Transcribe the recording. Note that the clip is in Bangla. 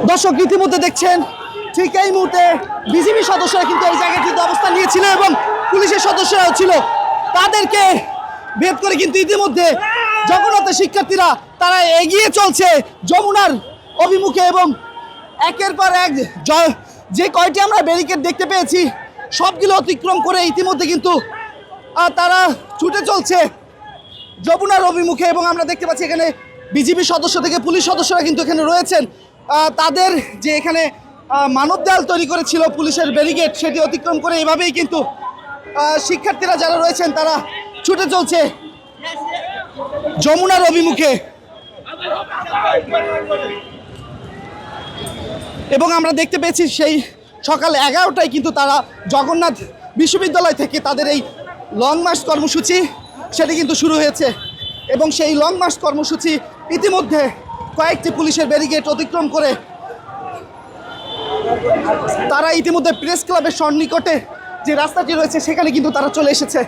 দর্শক ইতিমধ্যে দেখছেন ঠিক এই মুহূর্তে বিজিবি সদস্যরা কিন্তু এই জায়গাটিতে অবস্থান নিয়েছিল এবং পুলিশের সদস্যরাও ছিল। তাদেরকে ভেদ করে কিন্তু ইতিমধ্যে জগন্নাথের শিক্ষার্থীরা তারা এগিয়ে চলছে যমুনার অভিমুখে এবং একের পর এক যে কয়টি আমরা ব্যারিকেড দেখতে পেয়েছি সবগুলো অতিক্রম করে ইতিমধ্যে কিন্তু তারা ছুটে চলছে যমুনার অভিমুখে। এবং আমরা দেখতে পাচ্ছি এখানে বিজিবি সদস্য থেকে পুলিশ সদস্যরা কিন্তু এখানে রয়েছেন। তাদের যে এখানে মানব দেয়াল তৈরি করেছিল পুলিশের ব্যারিকেড সেটি অতিক্রম করে এভাবেই কিন্তু শিক্ষার্থীরা যারা রয়েছেন তারা ছুটে চলছে যমুনার অভিমুখে। এবং আমরা দেখতে পেয়েছি সেই সকাল 11টায় কিন্তু তারা জগন্নাথ বিশ্ববিদ্যালয় থেকে তাদের এই লং মার্চ কর্মসূচি সেটি কিন্তু শুরু হয়েছে এবং সেই লং মার্চ কর্মসূচি ইতিমধ্যে কয়েকটি পুলিশের ব্যারিকেড অতিক্রম করে তারা ইতিমধ্যে প্রেস ক্লাবের সন্নিকটে যে রাস্তাটি রয়েছে সেখানে কিন্তু তারা চলে এসেছে।